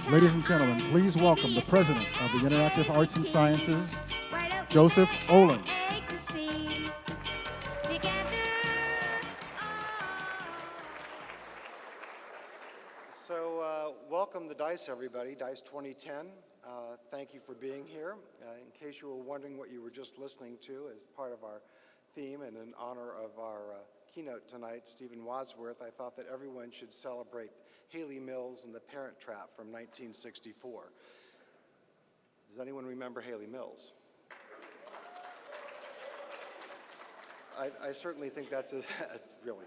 Ladies and gentlemen, please welcome the president of the Interactive Arts and Sciences, Joseph Olin. So welcome to DICE, everybody, DICE 2010. Thank you for being here. In case you were wondering what you were just listening to as part of our theme and in honor of our keynote tonight, Stephen Wadsworth, I thought that everyone should celebrate Haley Mills and the Parent Trap from 1964. Does anyone remember Haley Mills? I certainly think that's really,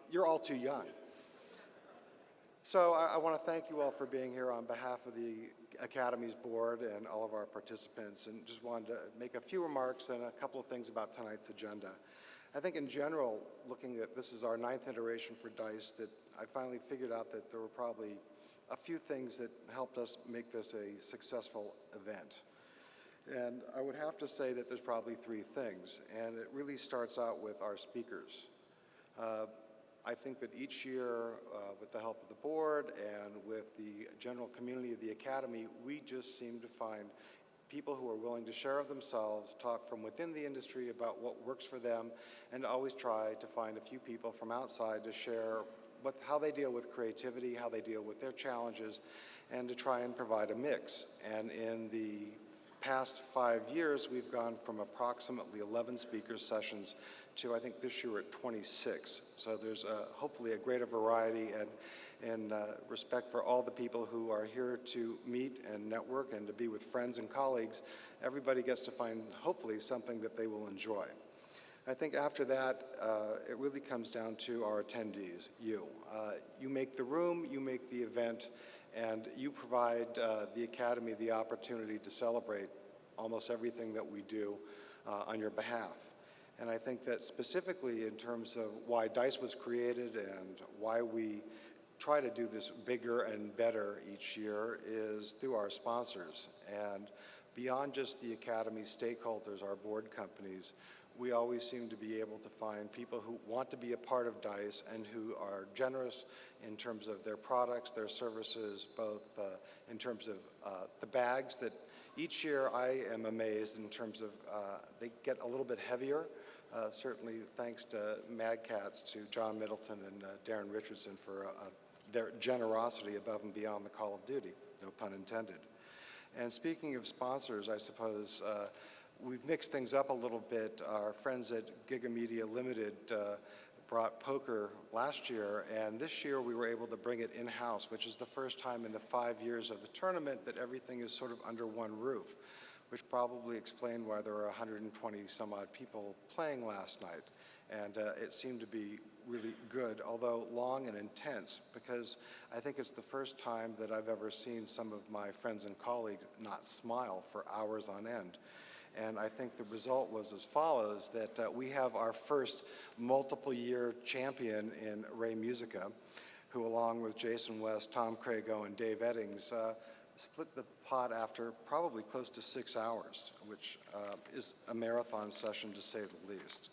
you're all too young. So I want to thank you all for being here on behalf of the Academy's board and all of our participants, and just wanted to make a few remarks and a couple of things about tonight's agenda. I think in general, looking at this is our 9th iteration for DICE, that I finally figured out that there were probably a few things that helped us make this a successful event. And I would have to say that there's probably 3 things, and it really starts out with our speakers. I think that each year, with the help of the board and with the general community of the Academy, we just seem to find people who are willing to share of themselves, talk from within the industry about what works for them, and always try to find a few people from outside to share how they deal with creativity, how they deal with their challenges, and to try and provide a mix. And in the past 5 years, we've gone from approximately 11 speaker sessions to, I think this year we're at 26. So there's hopefully a greater variety and respect for all the people who are here to meet and network and to be with friends and colleagues. Everybody gets to find, hopefully, something that they will enjoy. I think after that, it really comes down to our attendees, you. You make the room, you make the event, and you provide the Academy the opportunity to celebrate almost everything that we do on your behalf. And I think that specifically in terms of why DICE was created and why we try to do this bigger and better each year is through our sponsors. And beyond just the Academy stakeholders, our board companies, we always seem to be able to find people who want to be a part of DICE and who are generous in terms of their products, their services, both in terms of the bags that each year I am amazed in terms of they get a little bit heavier. Certainly thanks to Mad Cats, to John Middleton and Darren Richardson for their generosity above and beyond the call of duty, no pun intended. And speaking of sponsors, I suppose we've mixed things up a little bit. Our friends at Giga Media Limited brought poker last year, and this year we were able to bring it in-house, which is the first time in the 5 years of the tournament that everything is sort of under one roof, which probably explained why there were 120 some odd people playing last night. And it seemed to be really good, although long and intense, because I think it's the first time that I've ever seen some of my friends and colleagues not smile for hours on end. And I think the result was as follows, that we have our first multiple-year champion in Ray Musica, who along with Jason West, Tom Crago, and Dave Eddings, split the pot after probably close to 6 hours, which is a marathon session to say the least.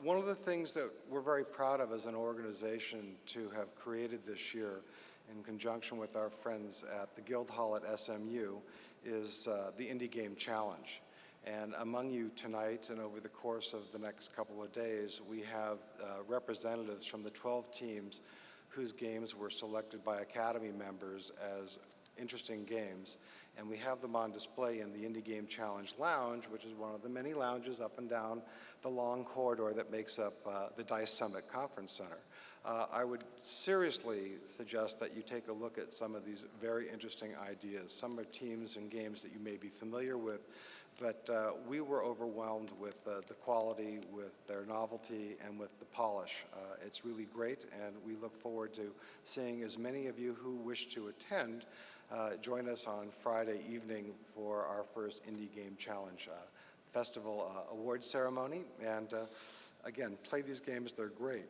One of the things that we're very proud of as an organization to have created this year in conjunction with our friends at the Guildhall at SMU is the Indie Game Challenge. And among you tonight and over the course of the next couple of days, we have representatives from the 12 teams whose games were selected by Academy members as interesting games. And we have them on display in the Indie Game Challenge Lounge, which is one of the many lounges up and down the long corridor that makes up the DICE Summit Conference Center. I would seriously suggest that you take a look at some of these very interesting ideas. Some are teams and games that you may be familiar with, but we were overwhelmed with the quality, with their novelty, and with the polish. It's really great, and we look forward to seeing as many of you who wish to attend join us on Friday evening for our first Indie Game Challenge Festival award ceremony. And again, play these games, they're great.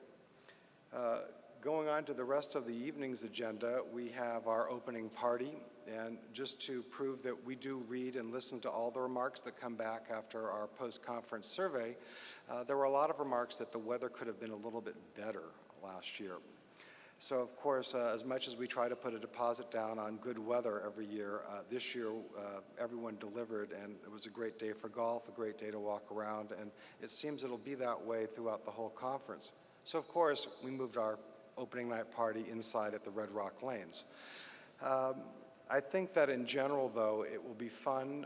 Going on to the rest of the evening's agenda, we have our opening party, and just to prove that we do read and listen to all the remarks that come back after our post-conference survey, there were a lot of remarks that the weather could have been a little bit better last year. So, of course, as much as we try to put a deposit down on good weather every year, this year everyone delivered, and it was a great day for golf, a great day to walk around, and it seems it'll be that way throughout the whole conference. So, of course, we moved our opening night party inside at the Red Rock Lanes. I think that in general, though, it will be fun.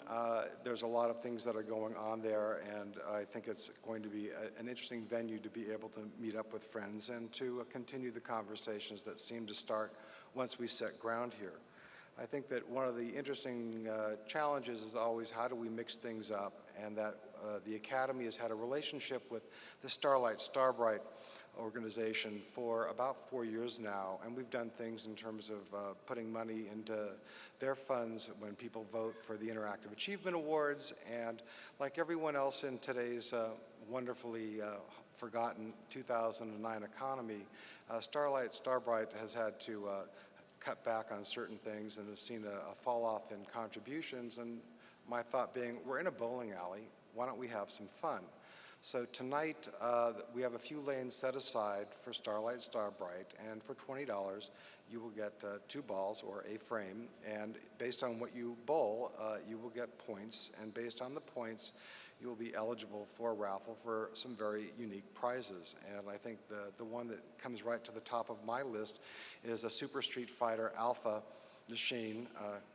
There's a lot of things that are going on there, and I think it's going to be an interesting venue to be able to meet up with friends and to continue the conversations that seem to start once we set ground here. I think that one of the interesting challenges is always how do we mix things up, and that the Academy has had a relationship with the Starlight Starbright organization for about 4 years now, and we've done things in terms of putting money into their funds when people vote for the Interactive Achievement Awards. And like everyone else in today's wonderfully forgotten 2009 economy, Starlight Starbright has had to cut back on certain things and has seen a fall off in contributions. And my thought being, we're in a bowling alley, why don't we have some fun? So tonight, we have a few lanes set aside for Starlight Starbright, and for $20, you will get 2 balls or a frame, and based on what you bowl, you will get points, and based on the points, you will be eligible for a raffle for some very unique prizes. And I think the one that comes right to the top of my list is a Super Street Fighter Alpha machine,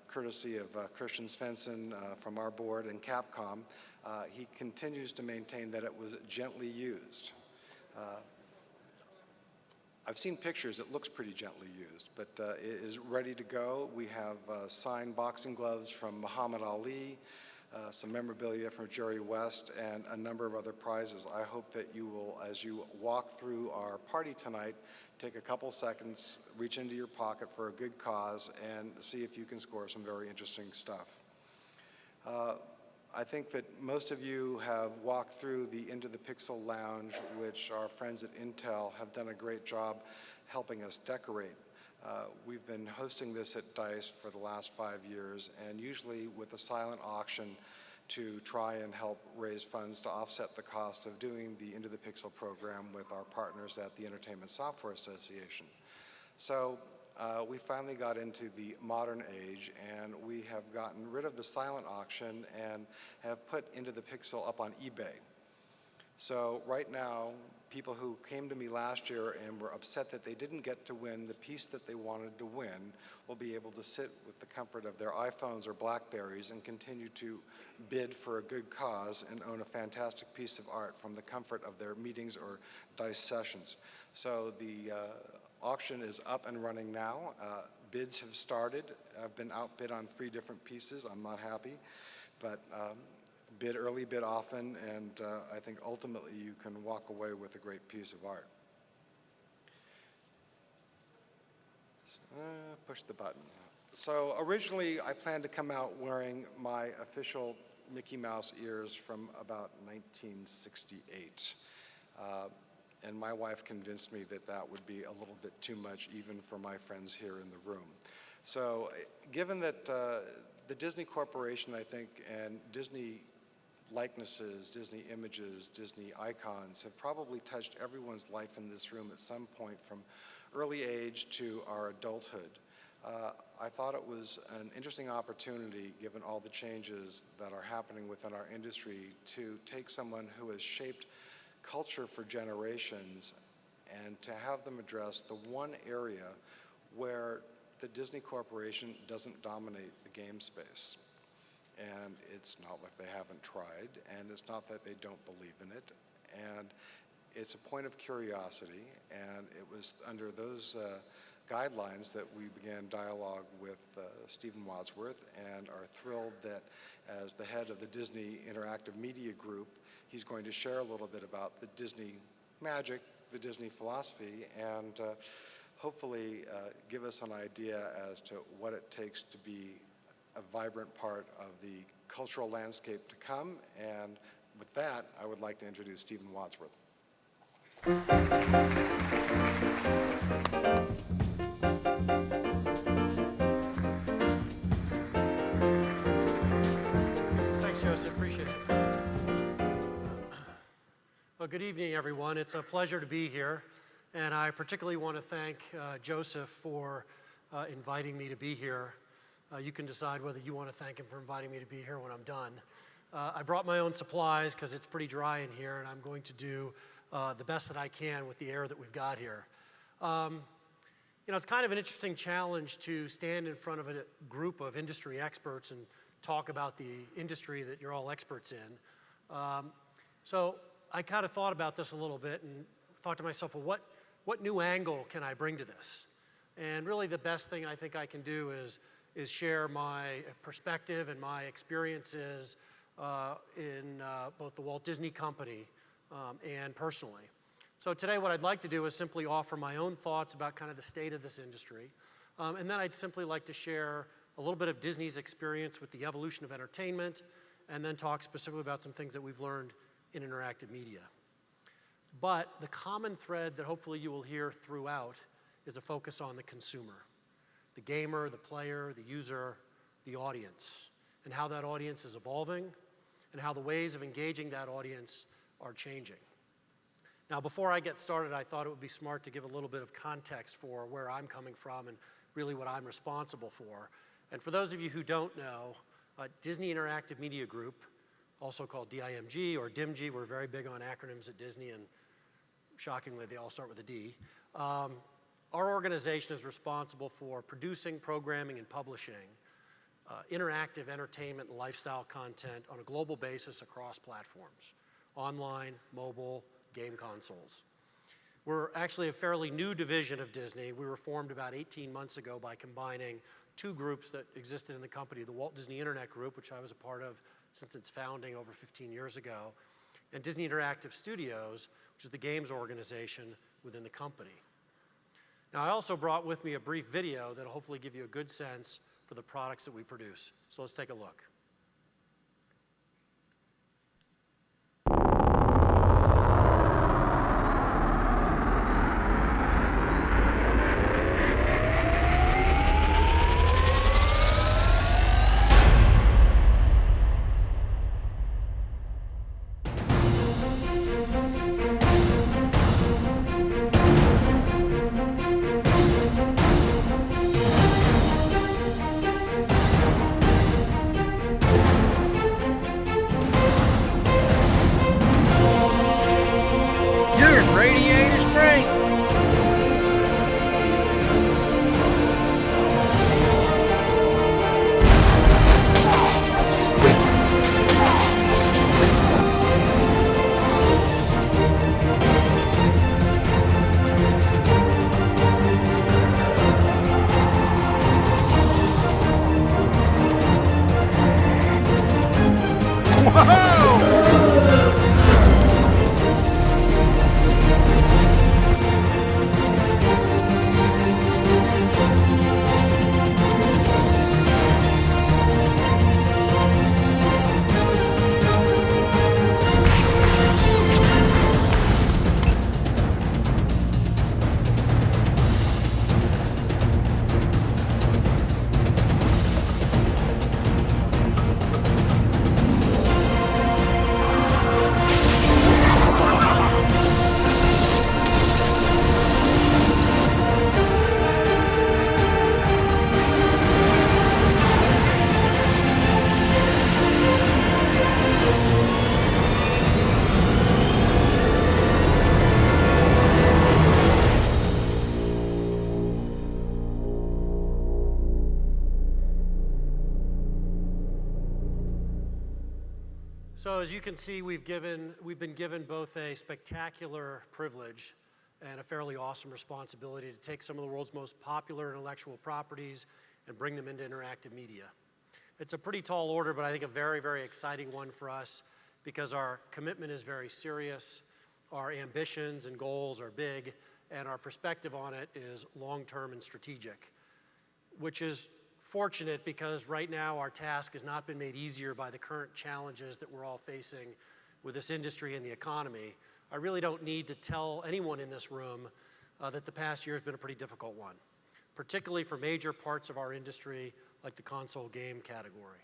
courtesy of Christian Svensson from our board and Capcom. He continues to maintain that it was gently used. I've seen pictures, it looks pretty gently used, but it is ready to go. We have signed boxing gloves from Muhammad Ali, some memorabilia from Jerry West, and a number of other prizes. I hope that you will, as you walk through our party tonight, take a couple seconds, reach into your pocket for a good cause, and see if you can score some very interesting stuff. I think that most of you have walked through the Into the Pixel Lounge, which our friends at Intel have done a great job helping us decorate. We've been hosting this at DICE for the last 5 years, and usually with a silent auction to try and help raise funds to offset the cost of doing the Into the Pixel program with our partners at the Entertainment Software Association. So we finally got into the modern age, and we have gotten rid of the silent auction and have put Into the Pixel up on eBay. So right now, people who came to me last year and were upset that they didn't get to win the piece that they wanted to win will be able to sit with the comfort of their iPhones or Blackberries and continue to bid for a good cause and own a fantastic piece of art from the comfort of their meetings or DICE sessions. So the auction is up and running now. Bids have started. I've been outbid on 3 different pieces. I'm not happy, but bid early, bid often, and I think ultimately you can walk away with a great piece of art. Push the button. So originally I planned to come out wearing my official Mickey Mouse ears from about 1968. And my wife convinced me that that would be a little bit too much even for my friends here in the room. So given that the Disney Corporation, I think, and Disney likenesses, Disney images, Disney icons have probably touched everyone's life in this room at some point from early age to our adulthood. I thought it was an interesting opportunity, given all the changes that are happening within our industry, to take someone who has shaped culture for generations and to have them address the one area where the Disney Corporation doesn't dominate the game space. And it's not like they haven't tried, and it's not that they don't believe in it, and it's a point of curiosity, and it was under those guidelines that we began dialogue with Stephen Wadsworth, and are thrilled that as the head of the Disney Interactive Media Group, he's going to share a little bit about the Disney magic, the Disney philosophy, and hopefully give us an idea as to what it takes to be a vibrant part of the cultural landscape to come. And with that, I would like to introduce Stephen Wadsworth. Thanks, Joseph. Appreciate it. Well, good evening, everyone. It's a pleasure to be here. And I particularly want to thank Joseph for inviting me to be here. You can decide whether you want to thank him for inviting me to be here when I'm done. I brought my own supplies because it's pretty dry in here, and I'm going to do the best that I can with the air that we've got here. You know, it's kind of an interesting challenge to stand in front of a group of industry experts and talk about the industry that you're all experts in. So I kind of thought about this a little bit and thought to myself, well, what new angle can I bring to this? And really the best thing I think I can do is share my perspective and my experiences in both the Walt Disney Company and personally. So today what I'd like to do is simply offer my own thoughts about kind of the state of this industry. And then I'd simply like to share a little bit of Disney's experience with the evolution of entertainment, and then talk specifically about some things that we've learned in interactive media. But the common thread that hopefully you will hear throughout is a focus on the consumer, the gamer, the player, the user, the audience, and how that audience is evolving, and how the ways of engaging that audience are changing. Now, before I get started, I thought it would be smart to give a little bit of context for where I'm coming from and really what I'm responsible for. And for those of you who don't know, Disney Interactive Media Group, also called DIMG or DIMG, we're very big on acronyms at Disney, and shockingly, they all start with a D. Our organization is responsible for producing, programming, and publishing interactive entertainment and lifestyle content on a global basis across platforms, online, mobile, game consoles. We're actually a fairly new division of Disney. We were formed about 18 months ago by combining two groups that existed in the company, the Walt Disney Internet Group, which I was a part of since its founding over 15 years ago, and Disney Interactive Studios, which is the games organization within the company. Now, I also brought with me a brief video that'll hopefully give you a good sense for the products that we produce. So let's take a look. So as you can see, we've been given both a spectacular privilege and a fairly awesome responsibility to take some of the world's most popular intellectual properties and bring them into interactive media. It's a pretty tall order, but I think a very, very exciting one for us because our commitment is very serious, our ambitions and goals are big, and our perspective on it is long-term and strategic, which is fortunate because right now our task has not been made easier by the current challenges that we're all facing with this industry and the economy. I really don't need to tell anyone in this room that the past year has been a pretty difficult one, particularly for major parts of our industry like the console game category.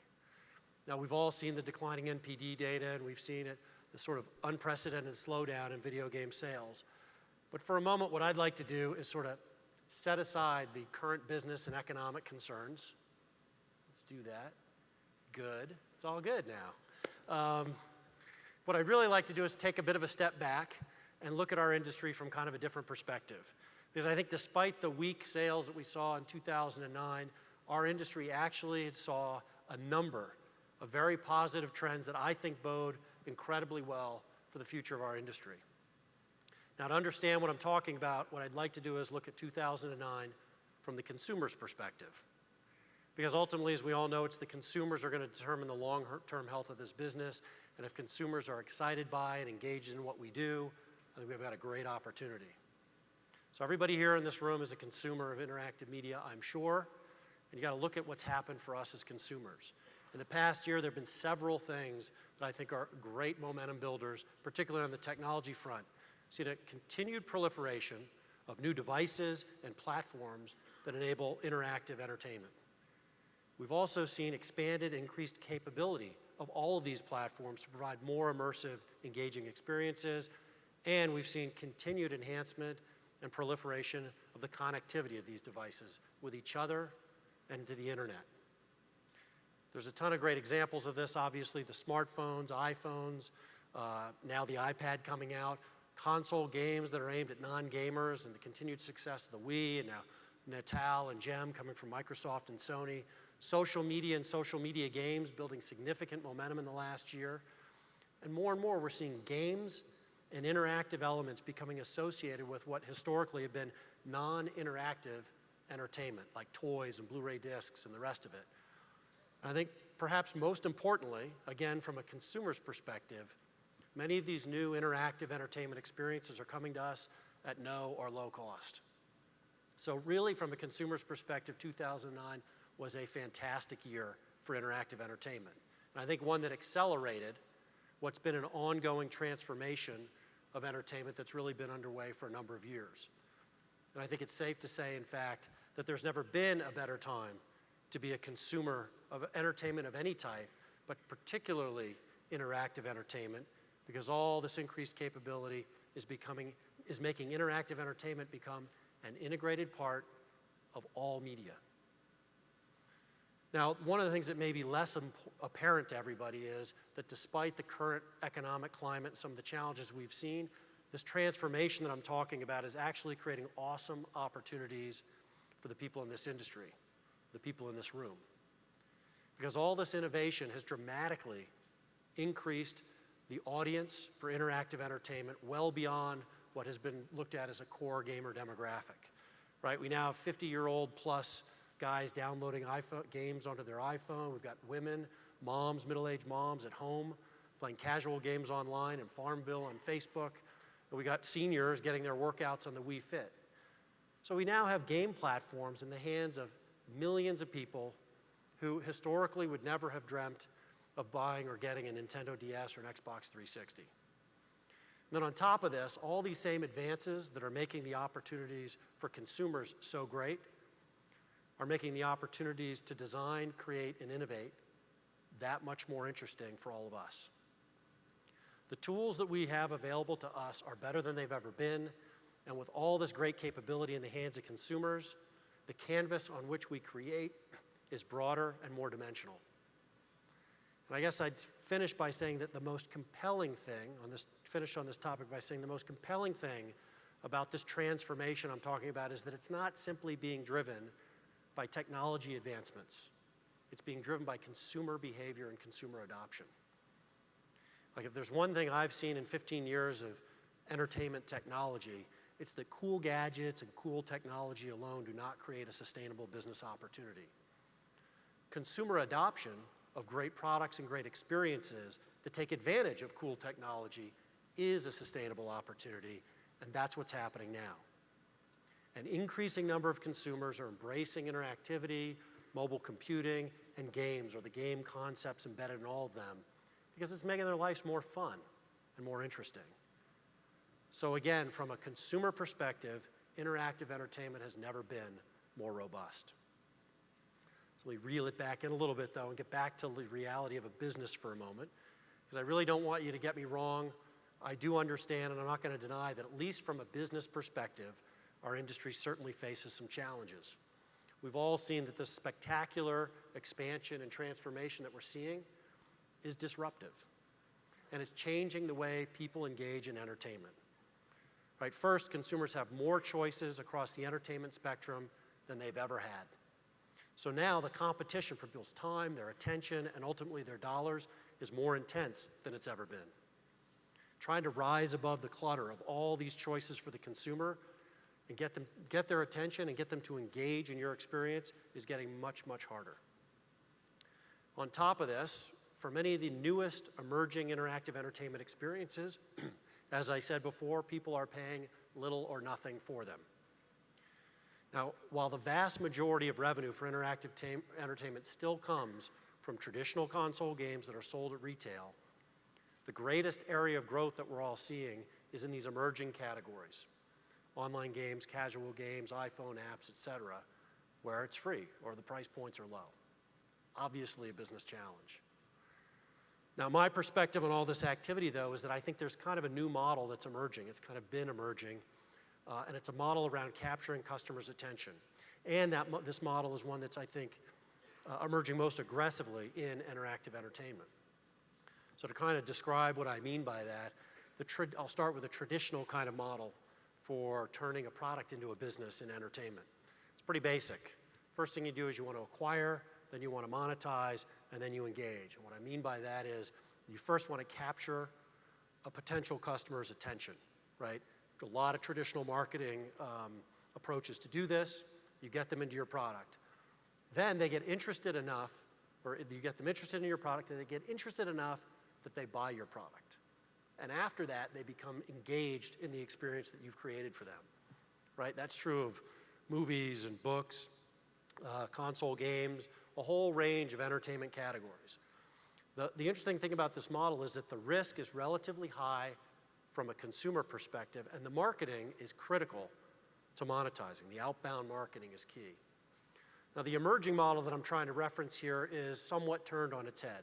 Now, we've all seen the declining NPD data, and we've seen the sort of unprecedented slowdown in video game sales. But for a moment, what I'd like to do is sort of set aside the current business and economic concerns. Let's do that. Good. It's all good now. What I'd really like to do is take a bit of a step back and look at our industry from kind of a different perspective. Because I think despite the weak sales that we saw in 2009, our industry actually saw a number of very positive trends that I think bode incredibly well for the future of our industry. Now, to understand what I'm talking about, what I'd like to do is look at 2009 from the consumer's perspective. Because ultimately, as we all know, it's the consumers who are going to determine the long-term health of this business. And if consumers are excited by and engaged in what we do, I think we've got a great opportunity. So everybody here in this room is a consumer of interactive media, I'm sure. And you got to look at what's happened for us as consumers. In the past year, there have been several things that I think are great momentum builders, particularly on the technology front. See the continued proliferation of new devices and platforms that enable interactive entertainment. We've also seen expanded, increased capability of all of these platforms to provide more immersive, engaging experiences, and we've seen continued enhancement and proliferation of the connectivity of these devices with each other and to the internet. There's a ton of great examples of this, obviously the smartphones, iPhones, now the iPad coming out, console games that are aimed at non-gamers, and the continued success of the Wii, and now Natal and Gem coming from Microsoft and Sony. Social media and social media games building significant momentum in the last year. And more we're seeing games and interactive elements becoming associated with what historically have been non-interactive entertainment, like toys and Blu-ray discs and the rest of it. And I think perhaps most importantly, again from a consumer's perspective, many of these new interactive entertainment experiences are coming to us at no or low cost. So really from a consumer's perspective, 2009 was a fantastic year for interactive entertainment. And I think one that accelerated what's been an ongoing transformation of entertainment that's really been underway for a number of years. And I think it's safe to say, in fact, that there's never been a better time to be a consumer of entertainment of any type, but particularly interactive entertainment, because all this increased capability is making interactive entertainment become an integrated part of all media. Now, one of the things that may be less apparent to everybody is that despite the current economic climate and some of the challenges we've seen, this transformation that I'm talking about is actually creating awesome opportunities for the people in this industry, the people in this room. Because all this innovation has dramatically increased the audience for interactive entertainment well beyond what has been looked at as a core gamer demographic, right? We now have 50-year-old plus guys downloading games onto their iPhone. We've got women, moms, middle-aged moms at home playing casual games online and Farmville on Facebook. And we got seniors getting their workouts on the Wii Fit. So we now have game platforms in the hands of millions of people who historically would never have dreamt of buying or getting a Nintendo DS or an Xbox 360. And then on top of this, all these same advances that are making the opportunities for consumers so great are making the opportunities to design, create, and innovate that much more interesting for all of us. The tools that we have available to us are better than they've ever been, and with all this great capability in the hands of consumers, the canvas on which we create is broader and more dimensional. And I guess I'd finish by saying that the most compelling thing finish on this topic by saying the most compelling thing about this transformation I'm talking about is that it's not simply being driven by technology advancements. It's being driven by consumer behavior and consumer adoption. Like if there's one thing I've seen in 15 years of entertainment technology, it's that cool gadgets and cool technology alone do not create a sustainable business opportunity. Consumer adoption of great products and great experiences that take advantage of cool technology is a sustainable opportunity, and that's what's happening now. An increasing number of consumers are embracing interactivity, mobile computing, and games, or the game concepts embedded in all of them, because it's making their lives more fun and more interesting. So again, from a consumer perspective, interactive entertainment has never been more robust. So let me reel it back in a little bit, though, and get back to the reality of a business for a moment, because I really don't want you to get me wrong. I do understand, and I'm not going to deny, that at least from a business perspective, our industry certainly faces some challenges. We've all seen that this spectacular expansion and transformation that we're seeing is disruptive, and it's changing the way people engage in entertainment. Right, first, consumers have more choices across the entertainment spectrum than they've ever had. So now the competition for people's time, their attention, and ultimately their dollars is more intense than it's ever been. Trying to rise above the clutter of all these choices for the consumer and get their attention and get them to engage in your experience is getting much, much harder. On top of this, for many of the newest emerging interactive entertainment experiences, as I said before, people are paying little or nothing for them. Now, while the vast majority of revenue for interactive entertainment still comes from traditional console games that are sold at retail, the greatest area of growth that we're all seeing is in these emerging categories: online games, casual games, iPhone apps, etc., where it's free or the price points are low. Obviously a business challenge. Now, my perspective on all this activity, though, is that I think there's kind of a new model that's emerging. It's kind of been emerging, and it's a model around capturing customers' attention. And this model is one that's, I think, emerging most aggressively in interactive entertainment. So to kind of describe what I mean by that, I'll start with a traditional kind of model for turning a product into a business in entertainment. It's pretty basic. First thing you do is you want to acquire, then you want to monetize, and then you engage. And what I mean by that is you first want to capture a potential customer's attention, right? A lot of traditional marketing approaches to do this. You get them into your product. Then they get interested enough, or you get them interested in your product, and they get interested enough that they buy your product. And after that, they become engaged in the experience that you've created for them, right? That's true of movies and books, console games, a whole range of entertainment categories. The interesting thing about this model is that the risk is relatively high from a consumer perspective, and the marketing is critical to monetizing. The outbound marketing is key. Now, the emerging model that I'm trying to reference here is somewhat turned on its head,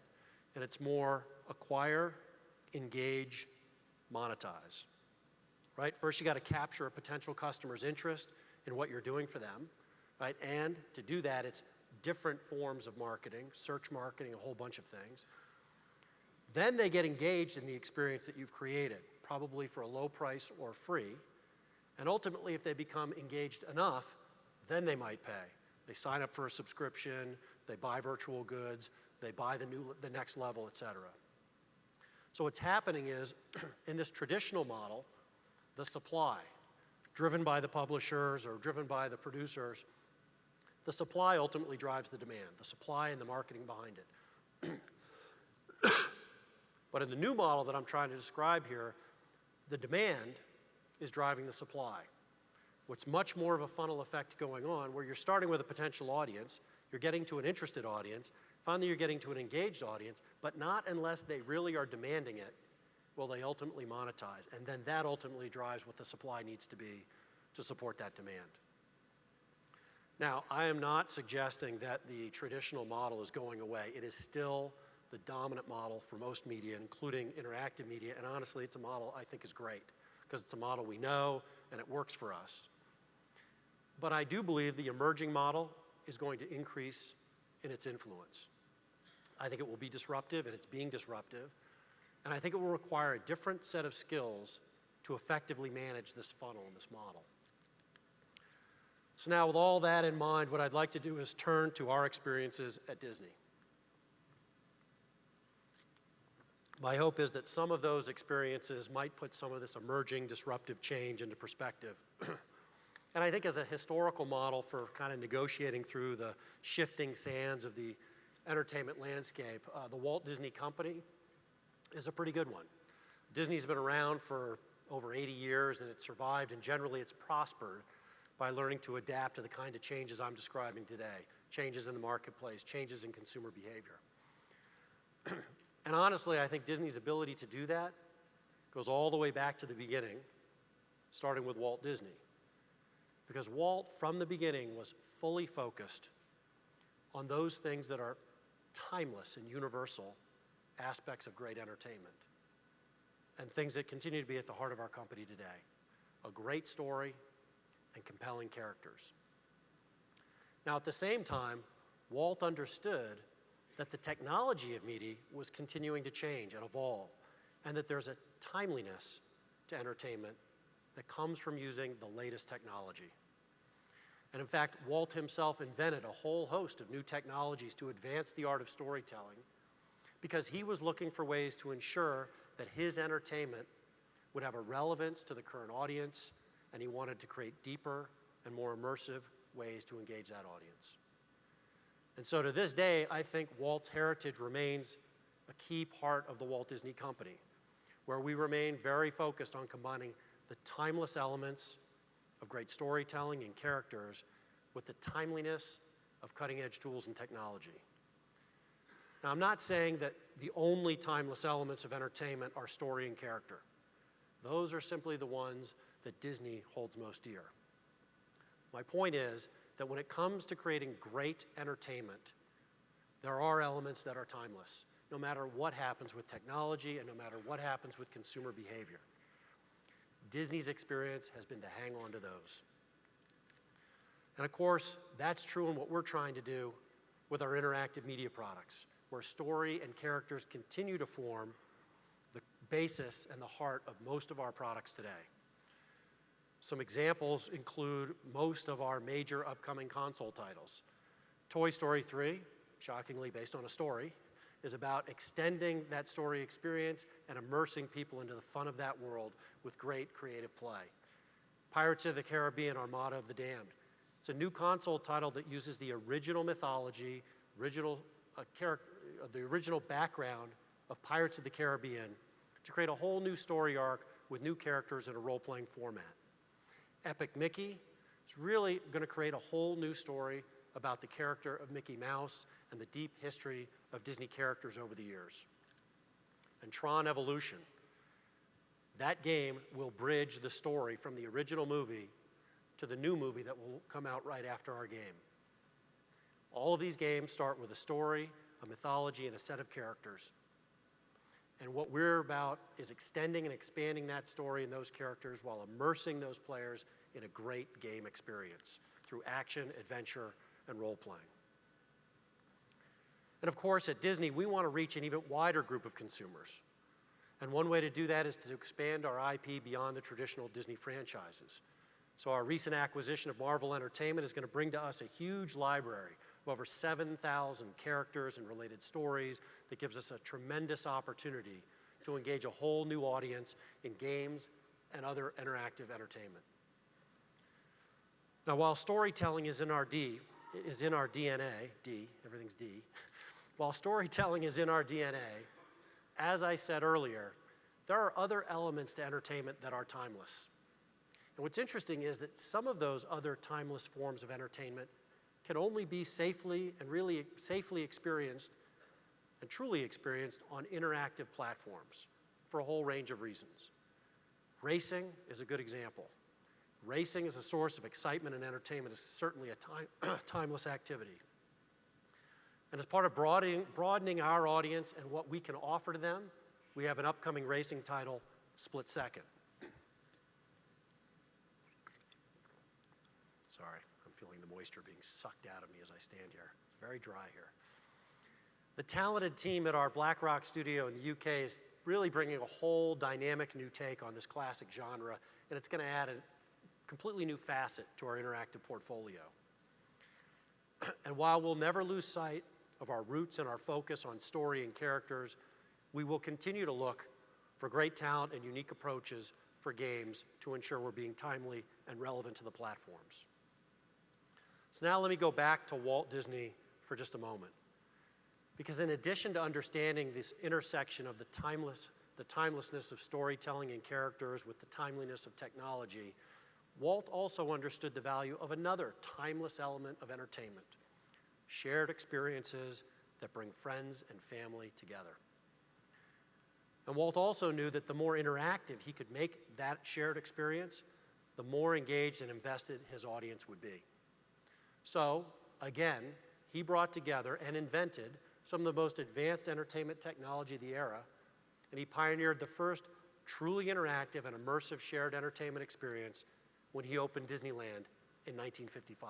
and it's more acquire, engage, monetize, right? First, you got to capture a potential customer's interest in what you're doing for them, right? And to do that, it's different forms of marketing, search marketing, a whole bunch of things. Then they get engaged in the experience that you've created, probably for a low price or free. And ultimately, if they become engaged enough, then they might pay. They sign up for a subscription, they buy virtual goods, they buy the next level, et cetera. So what's happening is, in this traditional model, the supply, driven by the publishers or driven by the producers, the supply ultimately drives the demand, the supply and the marketing behind it. But in the new model that I'm trying to describe here, the demand is driving the supply. What's much more of a funnel effect going on, where you're starting with a potential audience, you're getting to an interested audience, finally you're getting to an engaged audience, but not unless they really are demanding it will they ultimately monetize. And then that ultimately drives what the supply needs to be to support that demand. Now, I am not suggesting that the traditional model is going away. It is still the dominant model for most media, including interactive media, and honestly, it's a model I think is great, because it's a model we know and it works for us. But I do believe the emerging model is going to increase in its influence. I think it will be disruptive, and it's being disruptive, and I think it will require a different set of skills to effectively manage this funnel and this model. So now, with all that in mind, what I'd like to do is turn to our experiences at Disney. My hope is that some of those experiences might put some of this emerging disruptive change into perspective. And I think as a historical model for kind of negotiating through the shifting sands of the entertainment landscape, the Walt Disney Company is a pretty good one. Disney's been around for over 80 years, and it's survived, and generally it's prospered by learning to adapt to the kind of changes I'm describing today, changes in the marketplace, changes in consumer behavior. And honestly, I think Disney's ability to do that goes all the way back to the beginning, starting with Walt Disney. Because Walt, from the beginning, was fully focused on those things that are timeless and universal aspects of great entertainment. and things that continue to be at the heart of our company today: a great story and compelling characters. Now, at the same time, Walt understood that the technology of media was continuing to change and evolve, and that there's a timeliness to entertainment that comes from using the latest technology. And in fact, Walt himself invented a whole host of new technologies to advance the art of storytelling, because he was looking for ways to ensure that his entertainment would have a relevance to the current audience, and he wanted to create deeper and more immersive ways to engage that audience. And so to this day, I think Walt's heritage remains a key part of the Walt Disney Company, where we remain very focused on combining the timeless elements of great storytelling and characters with the timeliness of cutting-edge tools and technology. Now, I'm not saying that the only timeless elements of entertainment are story and character. Those are simply the ones that Disney holds most dear. My point is that when it comes to creating great entertainment, there are elements that are timeless, no matter what happens with technology and no matter what happens with consumer behavior. Disney's experience has been to hang on to those. And of course, that's true in what we're trying to do with our interactive media products, where story and characters continue to form the basis and the heart of most of our products today. Some examples include most of our major upcoming console titles. Toy Story 3, shockingly based on a story, is about extending that story experience and immersing people into the fun of that world with great creative play. Pirates of the Caribbean, Armada of the Damned. It's a new console title that uses the original mythology, the original background of Pirates of the Caribbean to create a whole new story arc with new characters in a role-playing format. Epic Mickey is really going to create a whole new story about the character of Mickey Mouse and the deep history of Disney characters over the years. And Tron Evolution, that game will bridge the story from the original movie to the new movie that will come out right after our game. All of these games start with a story, a mythology, and a set of characters. And what we're about is extending and expanding that story and those characters while immersing those players in a great game experience through action, adventure, and role-playing. And of course, at Disney, we want to reach an even wider group of consumers. And one way to do that is to expand our IP beyond the traditional Disney franchises. So our recent acquisition of Marvel Entertainment is going to bring to us a huge library of over 7,000 characters and related stories that gives us a tremendous opportunity to engage a whole new audience in games and other interactive entertainment. Now, while storytelling is in our DNA, everything's D. While storytelling is in our DNA, as I said earlier, there are other elements to entertainment that are timeless. And what's interesting is that some of those other timeless forms of entertainment can only be safely and really safely experienced and truly experienced on interactive platforms for a whole range of reasons. Racing is a good example. Racing as a source of excitement and entertainment is certainly a timeless activity. And as part of broadening our audience and what we can offer to them, we have an upcoming racing title, Split Second. Sorry, I'm feeling the moisture being sucked out of me as I stand here. It's very dry here. The talented team at our Black Rock studio in the UK is really bringing a whole dynamic new take on this classic genre, and it's going to add a completely new facet to our interactive portfolio. And while we'll never lose sight of our roots and our focus on story and characters, we will continue to look for great talent and unique approaches for games to ensure we're being timely and relevant to the platforms. So now let me go back to Walt Disney for just a moment. Because in addition to understanding this intersection of the timelessness of storytelling and characters with the timeliness of technology, Walt also understood the value of another timeless element of entertainment: shared experiences that bring friends and family together. And Walt also knew that the more interactive he could make that shared experience, the more engaged and invested his audience would be. So, again, he brought together and invented some of the most advanced entertainment technology of the era, and he pioneered the first truly interactive and immersive shared entertainment experience when he opened Disneyland in 1955.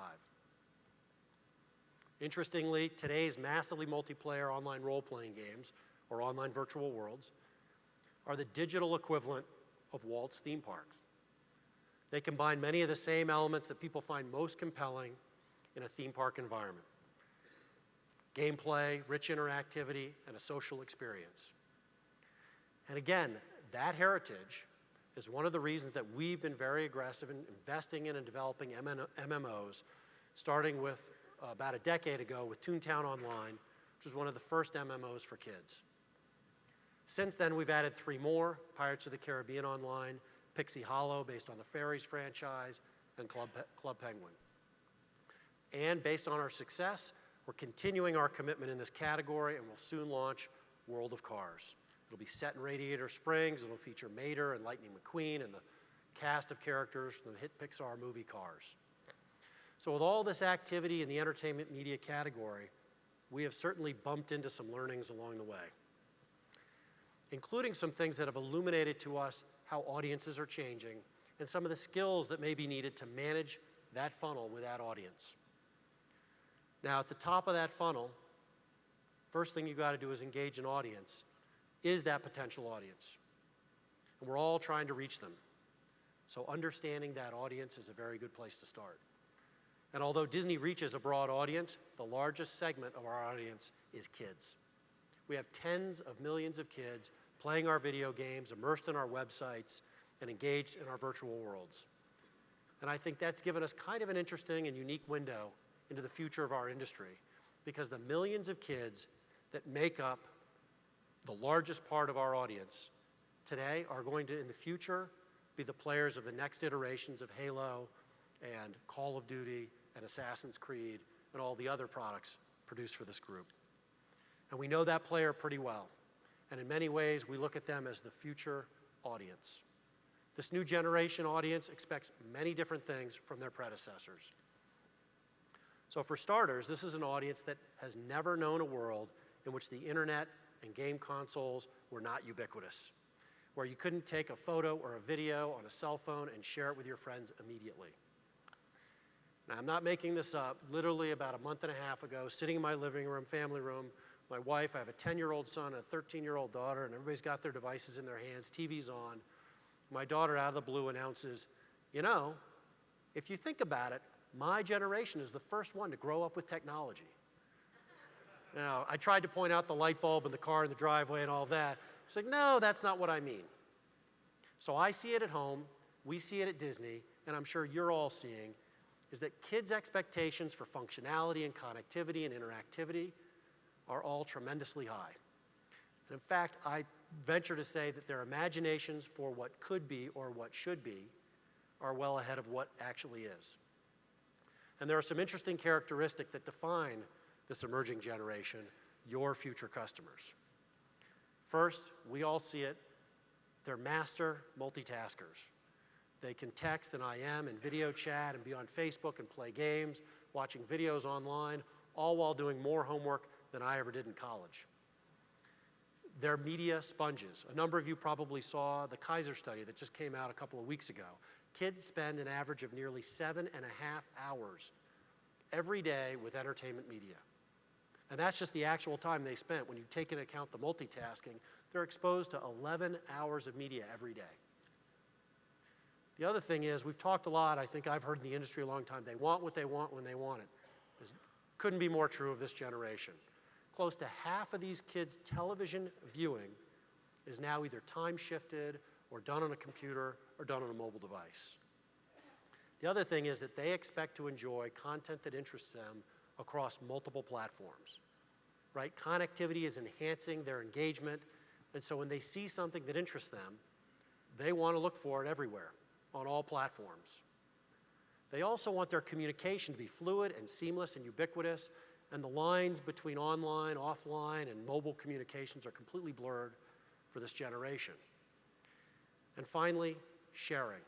Interestingly, today's massively multiplayer online role-playing games, or online virtual worlds, are the digital equivalent of Walt's theme parks. They combine many of the same elements that people find most compelling in a theme park environment: gameplay, rich interactivity, and a social experience. And again, that heritage is one of the reasons that we've been very aggressive in investing in and developing MMOs, starting with about a decade ago with Toontown Online, which was one of the first MMOs for kids. Since then, we've added 3 more: Pirates of the Caribbean Online, Pixie Hollow, based on the Fairies franchise, and Club Penguin. And based on our success, we're continuing our commitment in this category, and we'll soon launch World of Cars. It'll be set in Radiator Springs. It'll feature Mater and Lightning McQueen and the cast of characters from the hit Pixar movie Cars. So with all this activity in the entertainment media category, we have certainly bumped into some learnings along the way, including some things that have illuminated to us how audiences are changing and some of the skills that may be needed to manage that funnel with that audience. Now, at the top of that funnel, first thing you've got to do is engage an audience. Is that potential audience? And we're all trying to reach them. So understanding that audience is a very good place to start. And although Disney reaches a broad audience, the largest segment of our audience is kids. We have tens of millions of kids playing our video games, immersed in our websites, and engaged in our virtual worlds. And I think that's given us kind of an interesting and unique window into the future of our industry, because the millions of kids that make up the largest part of our audience today are going to, in the future, be the players of the next iterations of Halo and Call of Duty and Assassin's Creed and all the other products produced for this group. And we know that player pretty well. And in many ways, we look at them as the future audience. This new generation audience expects many different things from their predecessors. So for starters, this is an audience that has never known a world in which the internet and game consoles were not ubiquitous, where you couldn't take a photo or a video on a cell phone and share it with your friends immediately. Now, I'm not making this up. Literally about a month and a half ago, sitting in my living room, family room, my wife, I have a 10-year-old son and a 13-year-old daughter, and everybody's got their devices in their hands, TV's on. My daughter, out of the blue, announces, you know, if you think about it, my generation is the first one to grow up with technology. Now, I tried to point out the light bulb and the car in the driveway and all of that. She's like, no, that's not what I mean. So I see it at home, we see it at Disney, and I'm sure you're all seeing, is that kids' expectations for functionality and connectivity and interactivity are all tremendously high. And in fact, I venture to say that their imaginations for what could be or what should be are well ahead of what actually is. And there are some interesting characteristics that define this emerging generation, your future customers. First, we all see it, they're master multitaskers. They can text and IM and video chat and be on Facebook and play games, watching videos online, all while doing more homework than I ever did in college. They're media sponges. A number of you probably saw the Kaiser study that just came out a couple of weeks ago. Kids spend an average of nearly 7.5 hours every day with entertainment media. And that's just the actual time they spent. When you take into account the multitasking, they're exposed to 11 hours of media every day. The other thing is, we've talked a lot, I think I've heard in the industry a long time, they want what they want when they want it. This couldn't be more true of this generation. Close to half of these kids' television viewing is now either time shifted or done on a computer or done on a mobile device. The other thing is that they expect to enjoy content that interests them across multiple platforms, right? Connectivity is enhancing their engagement, and so when they see something that interests them, they want to look for it everywhere, on all platforms. They also want their communication to be fluid and seamless and ubiquitous, and the lines between online, offline, and mobile communications are completely blurred for this generation. And finally, sharing.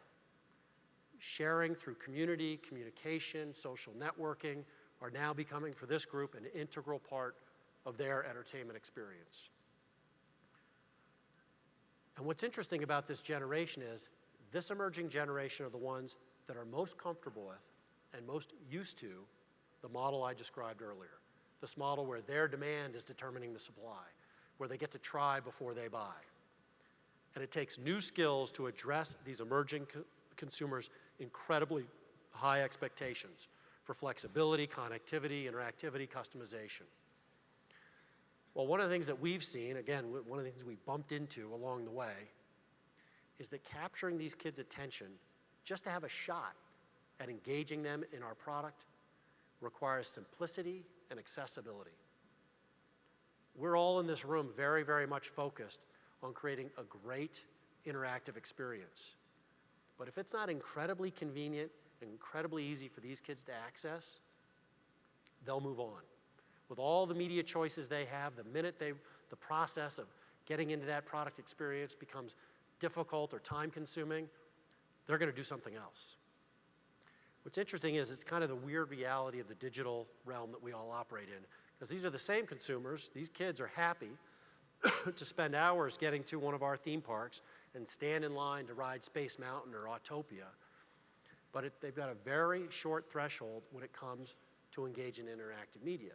Sharing through community, communication, social networking are now becoming, for this group, an integral part of their entertainment experience. And what's interesting about this generation is this emerging generation are the ones that are most comfortable with and most used to the model I described earlier. This model where their demand is determining the supply, where they get to try before they buy. And it takes new skills to address these emerging consumers' incredibly high expectations for flexibility, connectivity, interactivity, customization. Well, one of the things that we've seen, again, one of the things we bumped into along the way, is that capturing these kids' attention just to have a shot at engaging them in our product requires simplicity and accessibility. We're all in this room very, very much focused on creating a great interactive experience. But if it's not incredibly convenient and incredibly easy for these kids to access, they'll move on. With all the media choices they have, the minute the process of getting into that product experience becomes difficult or time-consuming, they're going to do something else. What's interesting is it's kind of the weird reality of the digital realm that we all operate in, because these are the same consumers. These kids are happy to spend hours getting to one of our theme parks and stand in line to ride Space Mountain or Autopia, but they've got a very short threshold when it comes to engage in interactive media.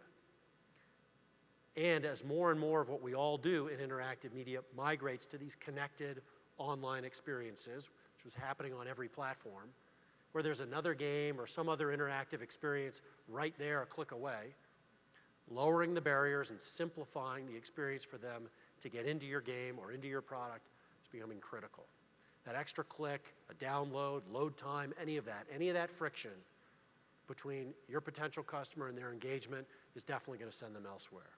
And as more and more of what we all do in interactive media migrates to these connected online experiences, which was happening on every platform, where there's another game or some other interactive experience right there a click away, lowering the barriers and simplifying the experience for them to get into your game or into your product is becoming critical. That extra click, a download, load time, any of that friction between your potential customer and their engagement is definitely going to send them elsewhere.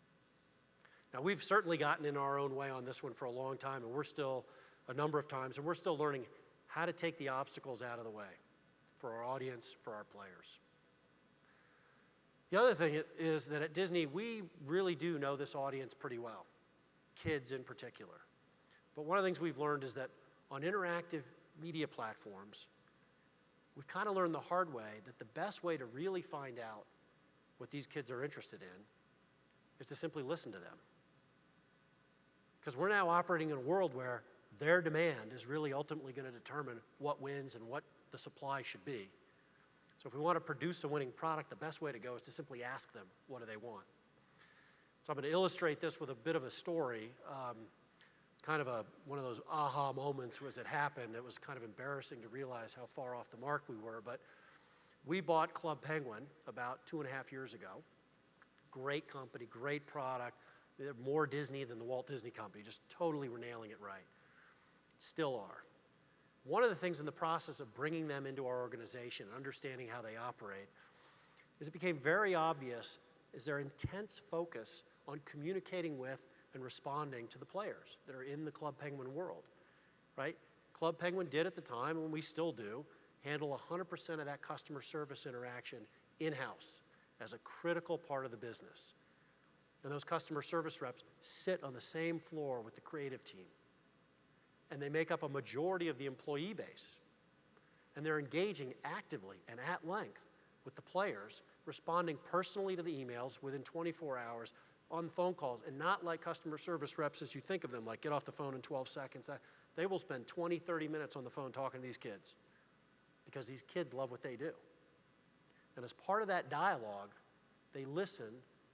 Now, we've certainly gotten in our own way on this one for a long time, and we're still learning how to take the obstacles out of the way for our audience, for our players. The other thing is that at Disney, we really do know this audience pretty well, kids in particular. But one of the things we've learned is that on interactive media platforms, we've kind of learned the hard way that the best way to really find out what these kids are interested in is to simply listen to them. Because we're now operating in a world where their demand is really ultimately going to determine what wins and what the supply should be. So if we want to produce a winning product, the best way to go is to simply ask them, what do they want? So I'm going to illustrate this with a bit of a story. Kind of one of those aha moments as it happened. It was kind of embarrassing to realize how far off the mark we were, but we bought Club Penguin about 2.5 years ago. Great company, great product. They're more Disney than the Walt Disney Company, just totally were nailing it right. Still are. One of the things in the process of bringing them into our organization, understanding how they operate, is it became very obvious is their intense focus on communicating with and responding to the players that are in the Club Penguin world, right? Club Penguin did at the time, and we still do, handle 100% of that customer service interaction in-house as a critical part of the business. And those customer service reps sit on the same floor with the creative team. And they make up a majority of the employee base. And they're engaging actively and at length with the players, responding personally to the emails within 24 hours on phone calls, and not like customer service reps as you think of them, like get off the phone in 12 seconds. They will spend 20, 30 minutes on the phone talking to these kids because these kids love what they do. And as part of that dialogue, they listen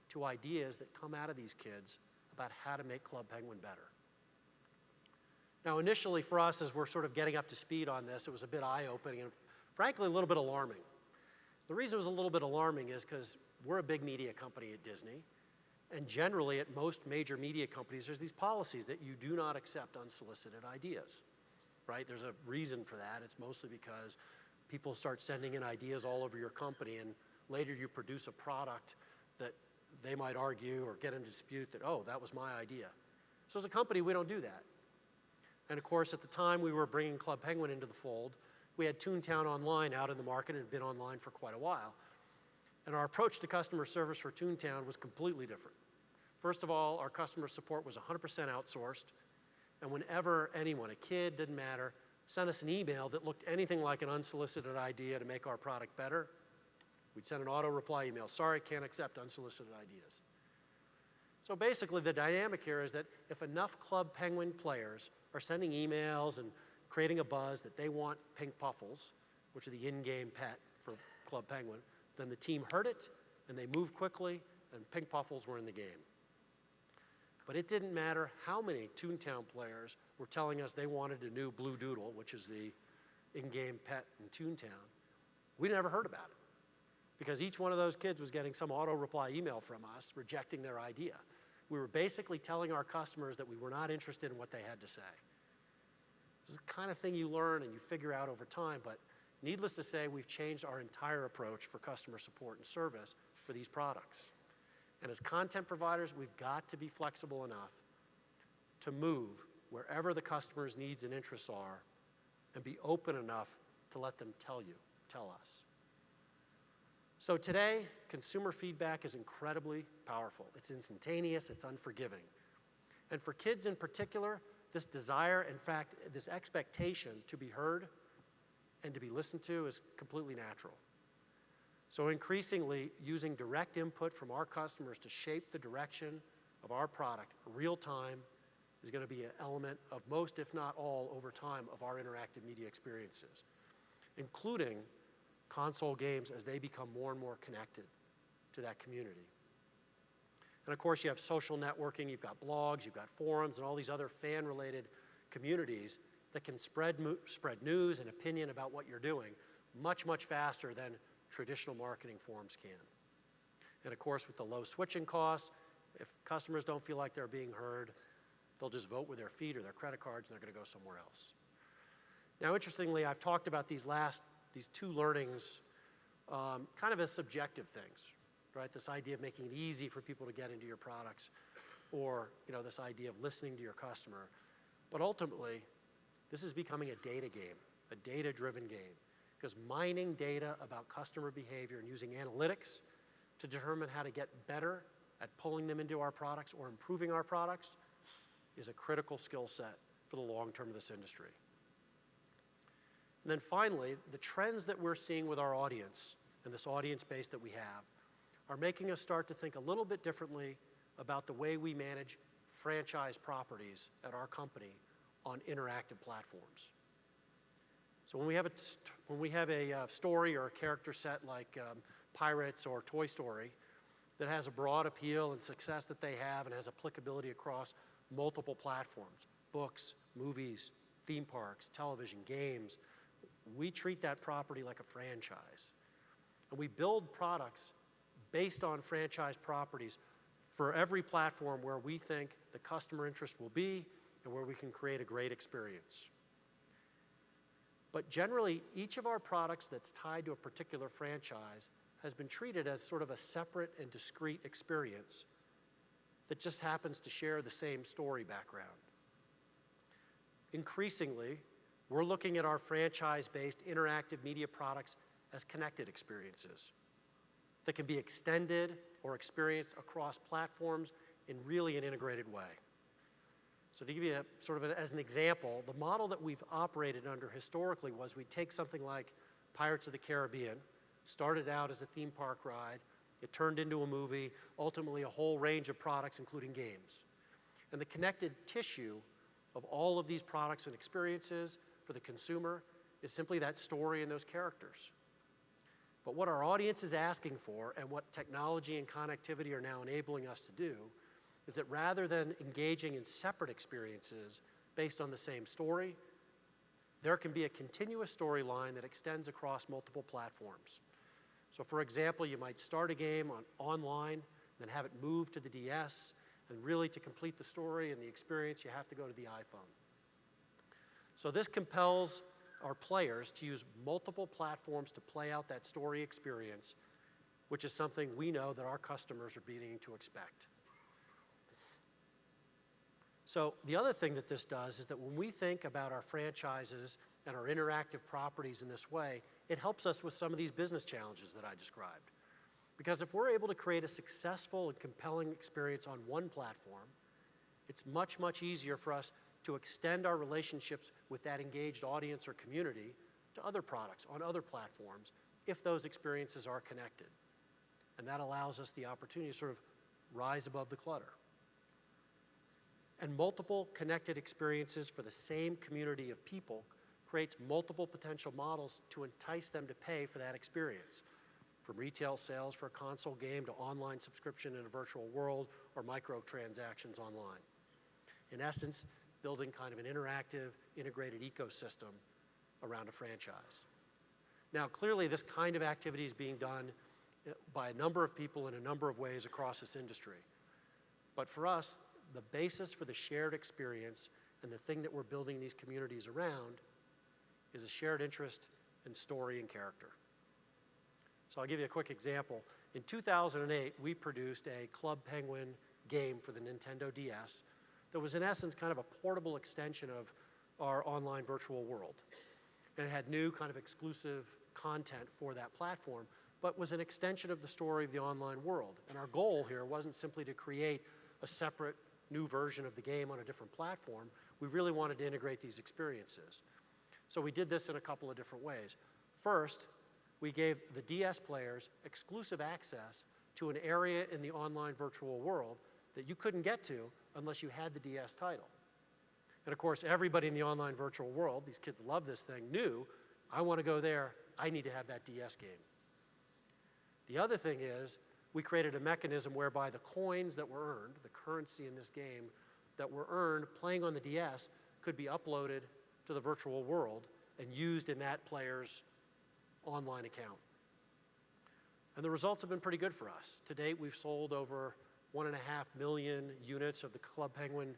to ideas that come out of these kids about how to make Club Penguin better. Now, initially for us, as we're sort of getting up to speed on this, it was a bit eye-opening and frankly a little bit alarming. The reason it was a little bit alarming is because we're a big media company at Disney, and generally at most major media companies, there's these policies that you do not accept unsolicited ideas, right? There's a reason for that. It's mostly because people start sending in ideas all over your company, and later you produce a product that they might argue or get in dispute that, oh, that was my idea. So as a company, we don't do that. And of course, at the time we were bringing Club Penguin into the fold, we had Toontown Online out in the market and had been online for quite a while. And our approach to customer service for Toontown was completely different. First of all, our customer support was 100% outsourced. And whenever anyone, a kid, didn't matter, sent us an email that looked anything like an unsolicited idea to make our product better, we'd send an auto reply email, sorry, can't accept unsolicited ideas. So basically, the dynamic here is that if enough Club Penguin players are sending emails and creating a buzz that they want pink puffles, which are the in-game pet for Club Penguin, then the team heard it, and they moved quickly, and pink puffles were in the game. But it didn't matter how many Toontown players were telling us they wanted a new blue doodle, which is the in-game pet in Toontown. We never heard about it because each one of those kids was getting some auto-reply email from us rejecting their idea. We were basically telling our customers that we were not interested in what they had to say. This is the kind of thing you learn and you figure out over time, but needless to say, we've changed our entire approach for customer support and service for these products. And as content providers, we've got to be flexible enough to move wherever the customer's needs and interests are and be open enough to let them tell us. So today, consumer feedback is incredibly powerful. It's instantaneous, it's unforgiving. And for kids in particular, this desire, in fact, this expectation to be heard and to be listened to is completely natural. So increasingly, using direct input from our customers to shape the direction of our product real time is going to be an element of most, if not all, over time of our interactive media experiences, including console games as they become more and more connected to that community. And of course, you have social networking, you've got blogs, you've got forums, and all these other fan-related communities that can spread news and opinion about what you're doing much, much faster than traditional marketing forms can. And of course, with the low switching costs, if customers don't feel like they're being heard, they'll just vote with their feet or their credit cards and they're going to go somewhere else. Now, interestingly, I've talked about these two learnings kind of as subjective things, right? This idea of making it easy for people to get into your products, or this idea of listening to your customer. But ultimately, this is becoming a data game, a data-driven game, because mining data about customer behavior and using analytics to determine how to get better at pulling them into our products or improving our products is a critical skill set for the long term of this industry. And then finally, the trends that we're seeing with our audience and this audience base that we have are making us start to think a little bit differently about the way we manage franchise properties at our company on interactive platforms. So when we have a story or a character set like Pirates or Toy Story that has a broad appeal and success that they have and has applicability across multiple platforms, books, movies, theme parks, television, games, we treat that property like a franchise. And we build products based on franchise properties for every platform where we think the customer interest will be and where we can create a great experience. But generally, each of our products that's tied to a particular franchise has been treated as sort of a separate and discrete experience that just happens to share the same story background. Increasingly, we're looking at our franchise-based interactive media products as connected experiences that can be extended or experienced across platforms in really an integrated way. So to give you as an example, the model that we've operated under historically was we'd take something like Pirates of the Caribbean, started out as a theme park ride, it turned into a movie, ultimately a whole range of products, including games. And the connected tissue of all of these products and experiences for the consumer is simply that story and those characters. But what our audience is asking for and what technology and connectivity are now enabling us to do is that rather than engaging in separate experiences based on the same story, there can be a continuous storyline that extends across multiple platforms. So for example, you might start a game online, then have it move to the DS, and really to complete the story and the experience, you have to go to the iPhone. So this compels our players to use multiple platforms to play out that story experience, which is something we know that our customers are beginning to expect. So the other thing that this does is that when we think about our franchises and our interactive properties in this way, it helps us with some of these business challenges that I described. Because if we're able to create a successful and compelling experience on one platform, it's much, much easier for us to extend our relationships with that engaged audience or community to other products on other platforms if those experiences are connected. And that allows us the opportunity to sort of rise above the clutter And multiple connected experiences for the same community of people creates multiple potential models to entice them to pay for that experience, from retail sales for a console game to online subscription in a virtual world or microtransactions online. In essence, building kind of an interactive, integrated ecosystem around a franchise. Now, clearly, this kind of activity is being done by a number of people in a number of ways across this industry. But for us, the basis for the shared experience and the thing that we're building these communities around is a shared interest in story and character. So I'll give you a quick example. In 2008, we produced a Club Penguin game for the Nintendo DS that was in essence kind of a portable extension of our online virtual world. And it had new kind of exclusive content for that platform, but was an extension of the story of the online world. And our goal here wasn't simply to create a separate new version of the game on a different platform. We really wanted to integrate these experiences. So we did this in a couple of different ways. First, we gave the DS players exclusive access to an area in the online virtual world that you couldn't get to unless you had the DS title. And of course, everybody in the online virtual world, these kids love this thing, knew, I want to go there, I need to have that DS game. The other thing is, we created a mechanism whereby the coins that were earned, the currency in this game that were earned playing on the DS, could be uploaded to the virtual world and used in that player's online account. And the results have been pretty good for us. To date, we've sold over 1.5 million units of the Club Penguin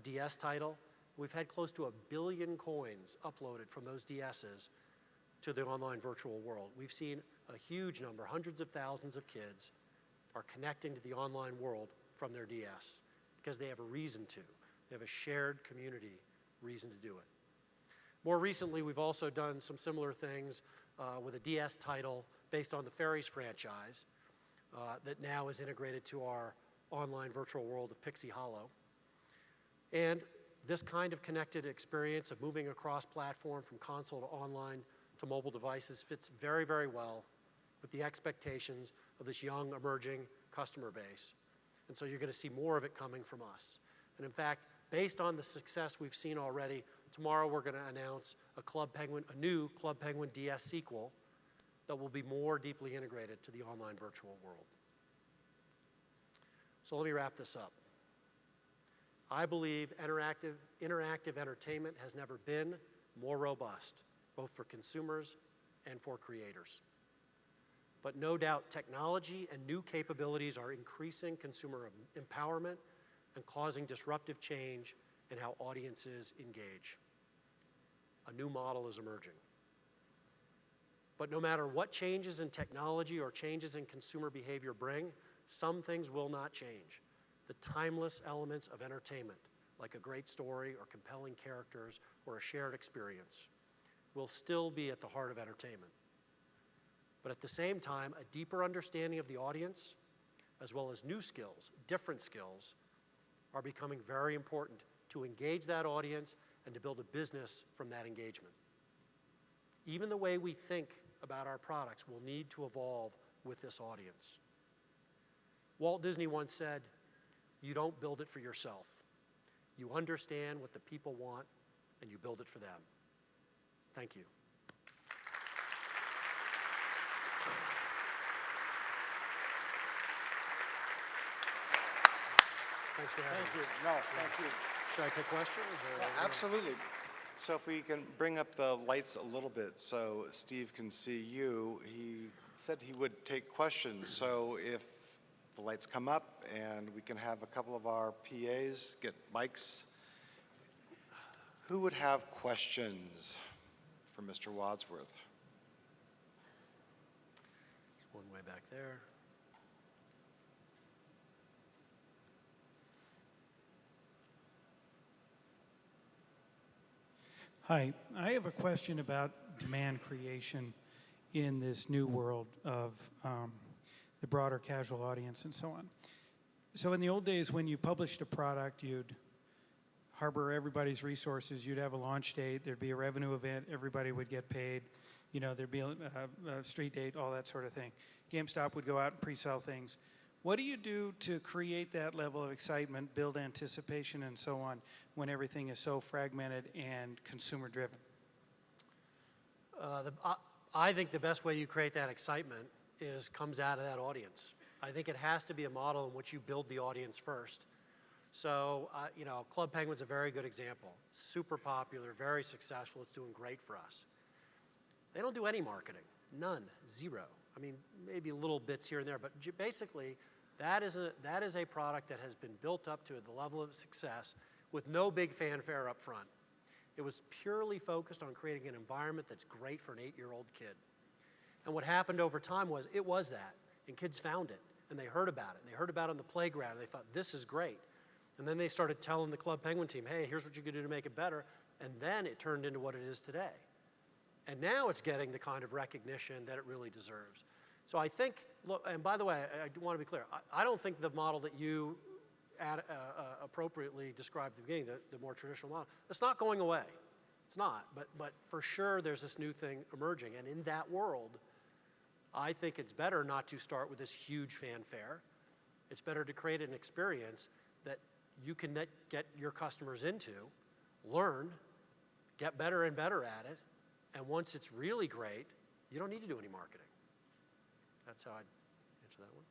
DS title. We've had close to 1 billion coins uploaded from those DSs to the online virtual world. We've seen a huge number, hundreds of thousands of kids are connecting to the online world from their DS because they have a reason to. They have a shared community reason to do it. More recently, we've also done some similar things with a DS title based on the Fairies franchise that now is integrated to our online virtual world of Pixie Hollow. And this kind of connected experience of moving across platform from console to online to mobile devices fits very, very well with the expectations of this young, emerging customer base. And so you're going to see more of it coming from us. And in fact, based on the success we've seen already, tomorrow we're going to announce a new Club Penguin DS sequel that will be more deeply integrated to the online virtual world. So let me wrap this up. I believe interactive entertainment has never been more robust, both for consumers and for creators. But no doubt technology and new capabilities are increasing consumer empowerment and causing disruptive change in how audiences engage. A new model is emerging. But no matter what changes in technology or changes in consumer behavior bring, some things will not change. The timeless elements of entertainment, like a great story or compelling characters or a shared experience, will still be at the heart of entertainment. But at the same time, a deeper understanding of the audience, as well as new skills, different skills, are becoming very important to engage that audience and to build a business from that engagement. Even the way we think about our products will need to evolve with this audience. Walt Disney once said, "You don't build it for yourself. You understand what the people want, and you build it for them." Thank you. Thanks for having me. Thank you. No, thank you. Should I take questions? Or Absolutely. So if we can bring up the lights a little bit so Steve can see you. He said he would take questions. So if the lights come up and we can have a couple of our PAs get mics. Who would have questions for Mr. Wadsworth? There's one way back there. Hi, I have a question about demand creation in this new world of the broader casual audience and so on. So in the old days, when you published a product, you'd harbor everybody's resources, you'd have a launch date, there'd be a revenue event, everybody would get paid, there'd be a street date, all that sort of thing. GameStop would go out and pre-sell things. What do you do to create that level of excitement, build anticipation, and so on, when everything is so fragmented and consumer-driven? I think the best way you create that excitement comes out of that audience. I think it has to be a model in which you build the audience first. So, you know, Club Penguin's a very good example. Super popular, very successful. It's doing great for us. They don't do any marketing. None. Zero. I mean, maybe little bits here and there, but basically, that is a product that has been built up to the level of success with no big fanfare up front. It was purely focused on creating an environment that's great for an 8-year-old kid. And what happened over time was it was that, and kids found it, and they heard about it, and they heard about it on the playground, and they thought, this is great. And then they started telling the Club Penguin team, hey, here's what you can do to make it better, and then it turned into what it is today. And now it's getting the kind of recognition that it really deserves. So I think, look, and by the way, I want to be clear, I don't think the model that you appropriately described at the beginning, the more traditional model, it's not going away. It's not, but for sure there's this new thing emerging. And in that world, I think it's better not to start with this huge fanfare. It's better to create an experience that you can get your customers into, learn, get better and better at it, and once it's really great, you don't need to do any marketing. That's how I'd answer that one.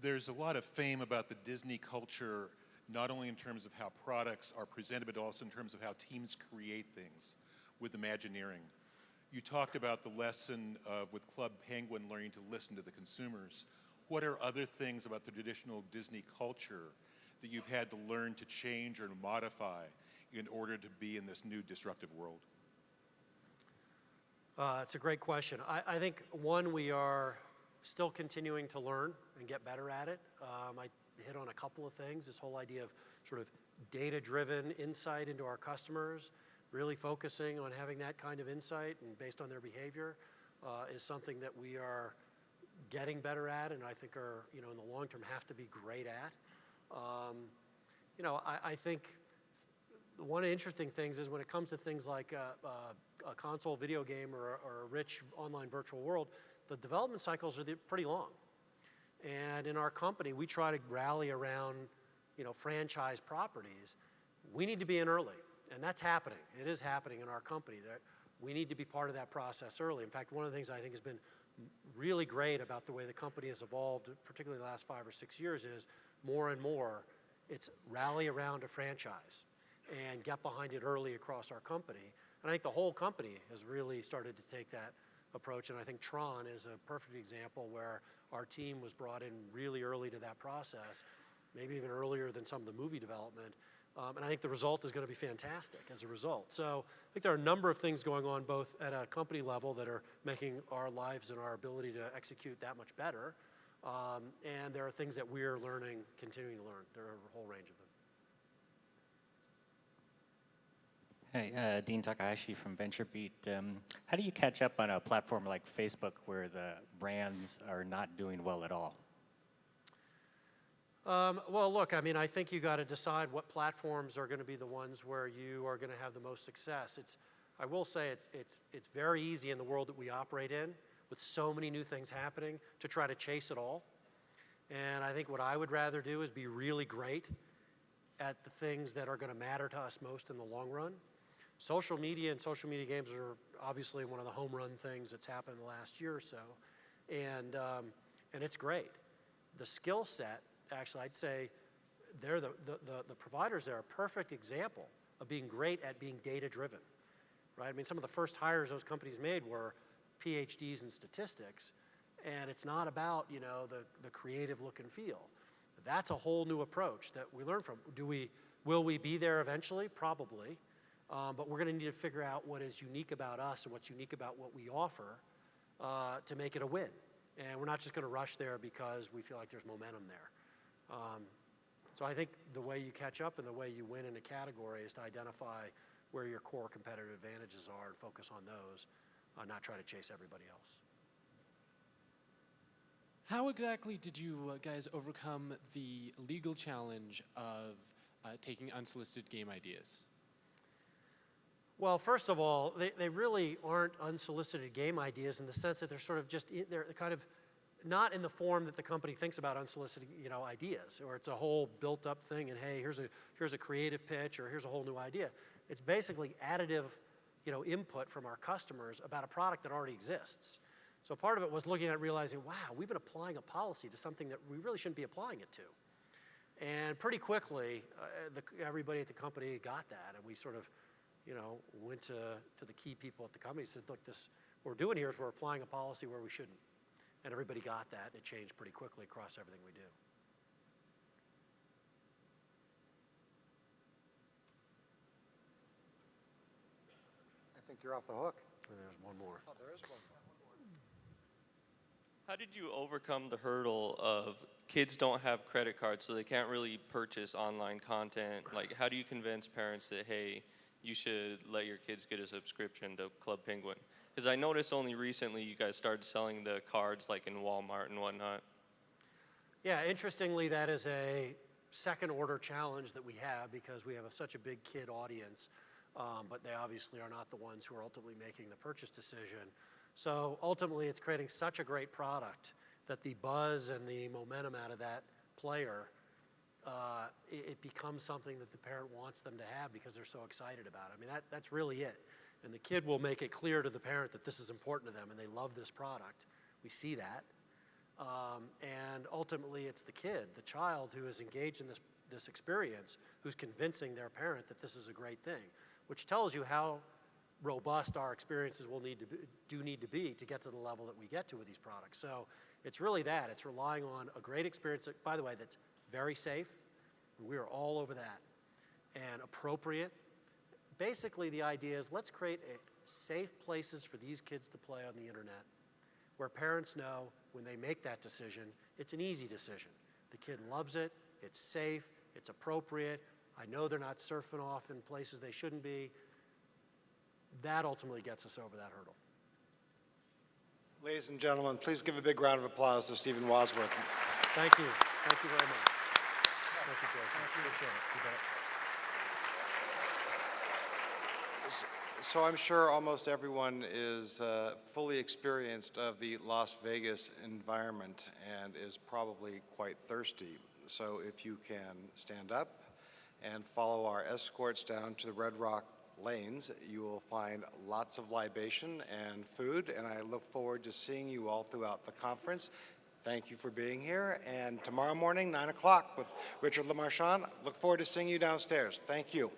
There's a lot of fame about the Disney culture, not only in terms of how products are presented, but also in terms of how teams create things with Imagineering. You talked about the lesson of, with Club Penguin, learning to listen to the consumers. What are other things about the traditional Disney culture that you've had to learn to change or to modify in order to be in this new disruptive world? It's a great question. I think, one, we are still continuing to learn and get better at it. I hit on a couple of things, this whole idea of sort of data-driven insight into our customers, really focusing on having that kind of insight and based on their behavior is something that we are getting better at, and I think are, you know, in the long term have to be great at. You know, I think one of the interesting things is when it comes to things like a console video game or a rich online virtual world, the development cycles are pretty long. And in our company, we try to rally around, you know, franchise properties. We need to be in early, and that's happening. It is happening in our company that we need to be part of that process early. In fact, one of the things I think has been really great about the way the company has evolved, particularly the last 5 or 6 years, is more and more it's rally around a franchise and get behind it early across our company. And I think the whole company has really started to take that approach, and I think Tron is a perfect example where our team was brought in really early to that process, maybe even earlier than some of the movie development, and I think the result is going to be fantastic as a result. So I think there are a number of things going on both at a company level that are making our lives and our ability to execute that much better, and there are things that we're learning, continuing to learn. There are a whole range of them. Hey, Dean Takahashi from VentureBeat. How do you catch up on a platform like Facebook where the brands are not doing well at all? Well, look, I mean, I think you got to decide what platforms are going to be the ones where you are going to have the most success. I will say it's very easy in the world that we operate in with so many new things happening to try to chase it all. And I think what I would rather do is be really great at the things that are going to matter to us most in the long run. Social media and social media games are obviously one of the home run things that's happened in the last year or so, and it's great. The skill set, actually, I'd say they're the providers there are a perfect example of being great at being data-driven, right? I mean, some of the first hires those companies made were PhDs in statistics, and it's not about, you know, the creative look and feel. That's a whole new approach that we learn from. Will we be there eventually? Probably. But we're going to need to figure out what is unique about us and what's unique about what we offer to make it a win. And we're not just going to rush there because we feel like there's momentum there. So I think the way you catch up and the way you win in a category is to identify where your core competitive advantages are and focus on those, not try to chase everybody else. How exactly did you guys overcome the legal challenge of taking unsolicited game ideas? Well, first of all, they really aren't unsolicited game ideas in the sense that they're sort of just, they're kind of not in the form that the company thinks about unsolicited, ideas, or it's a whole built-up thing, and hey, here's a creative pitch, or here's a whole new idea. It's basically additive, input from our customers about a product that already exists. So part of it was looking at realizing, wow, we've been applying a policy to something that we really shouldn't be applying it to. And pretty quickly, everybody at the company got that, and we sort of, went to the key people at the company and said, look, what we're doing here is we're applying a policy where we shouldn't. And everybody got that, and it changed pretty quickly across everything we do. I think you're off the hook. There's one more. Oh, there is one. How did you overcome the hurdle of kids don't have credit cards, so they can't really purchase online content? Like, how do you convince parents that, hey, you should let your kids get a subscription to Club Penguin? Because I noticed only recently you guys started selling the cards like in Walmart and whatnot. Yeah, interestingly, that is a second order challenge that we have because we have such a big kid audience, but they obviously are not the ones who are ultimately making the purchase decision. So ultimately, it's creating such a great product that the buzz and the momentum out of that player, it becomes something that the parent wants them to have because they're so excited about it. I mean, that's really it. And the kid will make it clear to the parent that this is important to them and they love this product. We see that. And ultimately, it's the kid, the child who is engaged in this experience, who's convincing their parent that this is a great thing, which tells you how robust our experiences do need to be to get to the level that we get to with these products. So it's really that. It's relying on a great experience, by the way, that's very safe. We are all over that. And appropriate. Basically, the idea is let's create safe places for these kids to play on the internet where parents know when they make that decision, it's an easy decision. The kid loves it, it's safe, it's appropriate. I know they're not surfing off in places they shouldn't be. That ultimately gets us over that hurdle. Ladies and gentlemen, please give a big round of applause to Stephen Wadsworth. Thank you. Thank you very much. Thank you, Jason. Appreciate it. You bet. So I'm sure almost everyone is fully experienced of the Las Vegas environment and is probably quite thirsty. So if you can stand up and follow our escorts down to the Red Rock lanes, you will find lots of libation and food, and I look forward to seeing you all throughout the conference. Thank you for being here, and tomorrow morning, 9 o'clock with Richard LeMarchand, look forward to seeing you downstairs. Thank you.